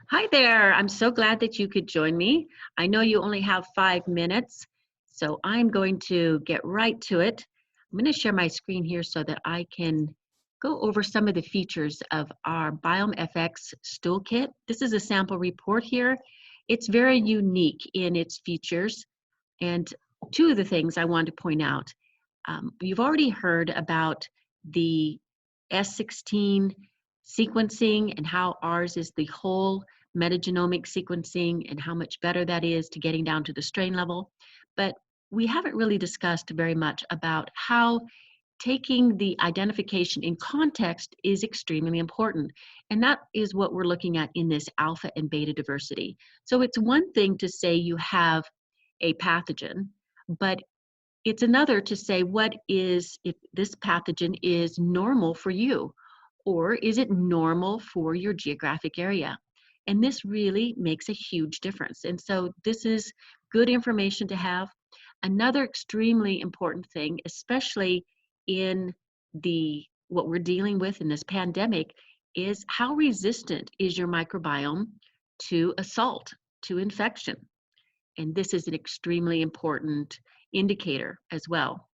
Hi there. I'm so glad that you could join me. I know you only have 5 minutes, so I'm going to get right to it. I'm going to share my screen here so that I can go over some of the features of our BiomeFx stool kit. This is a sample report here. It's very unique in its features, and two of the things I want to point out. You've already heard about the S16 sequencing and how ours is the whole metagenomic sequencing and how much better that is to getting down to the strain level. But we haven't really discussed very much about how taking the identification in context is extremely important. And that is what we're looking at in this alpha and beta diversity. So it's one thing to say you have a pathogen, but it's another to say what is, if this pathogen is normal for you, or is it normal for your geographic area? And this really makes a huge difference. And so this is good information to have. Another extremely important thing, especially in what we're dealing with in this pandemic, is how resistant is your microbiome to assault, to infection. And this is an extremely important indicator as well.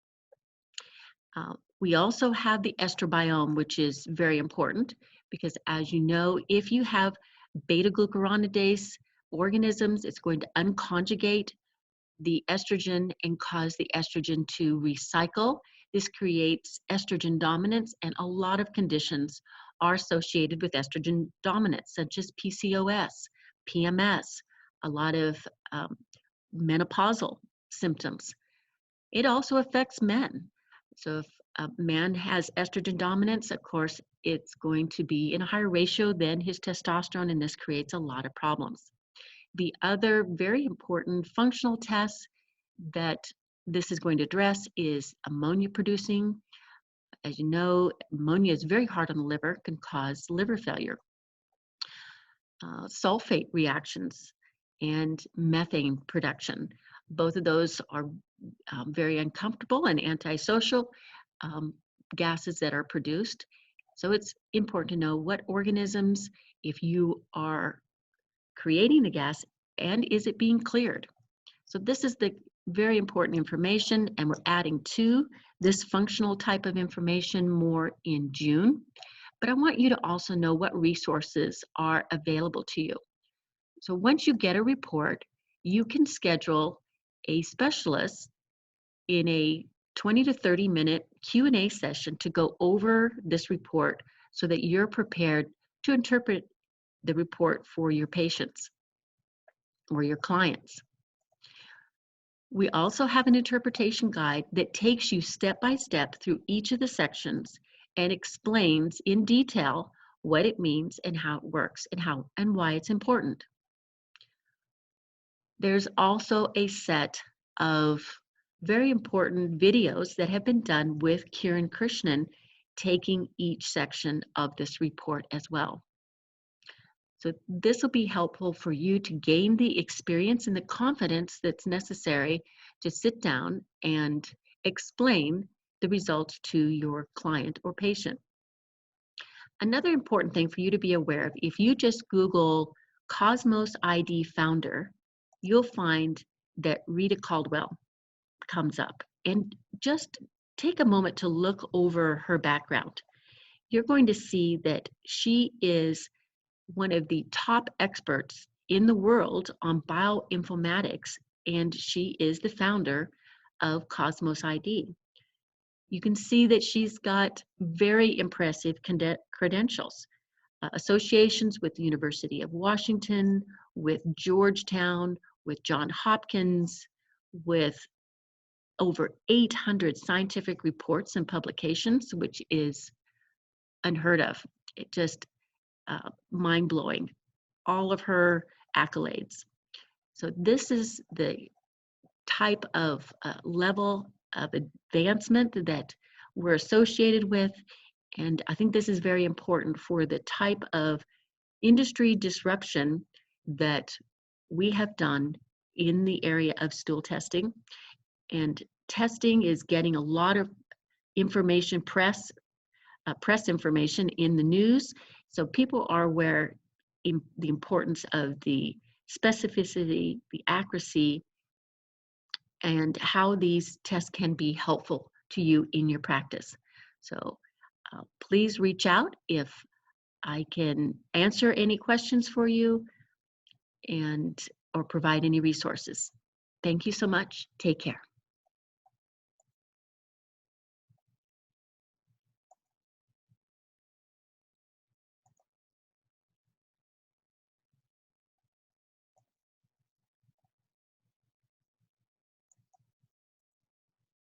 We also have the estrobiome, which is very important because, as you know, if you have beta-glucuronidase organisms, it's going to unconjugate the estrogen and cause the estrogen to recycle. This creates estrogen dominance, and a lot of conditions are associated with estrogen dominance, such as PCOS, PMS, a lot of menopausal symptoms. It also affects men. So if a man has estrogen dominance, of course, it's going to be in a higher ratio than his testosterone, and this creates a lot of problems. The other very important functional test that this is going to address is ammonia producing. As you know, ammonia is very hard on the liver, can cause liver failure. Sulfate reactions and methane production. Both of those are very uncomfortable and antisocial gases that are produced. So it's important to know what organisms, if you are creating the gas, and is it being cleared? So this is the very important information, and we're adding to this functional type of information more in June. But I want you to also know what resources are available to you. So once you get a report, you can schedule a specialist in a 20 to 30 minute Q&A session to go over this report so that you're prepared to interpret the report for your patients or your clients. We also have an interpretation guide that takes you step by step through each of the sections and explains in detail what it means and how it works and why it's important. There's also a set of very important videos that have been done with Kiran Krishnan taking each section of this report as well. So this will be helpful for you to gain the experience and the confidence that's necessary to sit down and explain the results to your client or patient. Another important thing for you to be aware of, if you just Google Cosmos ID founder, you'll find that Rita Caldwell comes up. And just take a moment to look over her background. You're going to see that she is one of the top experts in the world on bioinformatics, and she is the founder of Cosmos ID. You can see that she's got very impressive credentials, associations with the University of Washington, with Georgetown, with Johns Hopkins, with over 800 scientific reports and publications, which is unheard of. It just mind-blowing, all of her accolades. So this is the type of level of advancement that we're associated with, and I think this is very important for the type of industry disruption that we have done in the area of stool testing. And testing is getting a lot of information, press information in the news, so people are aware the importance of the specificity, the accuracy, and how these tests can be helpful to you in your practice. So please reach out if I can answer any questions for you and or provide any resources. Thank you so much. Take care.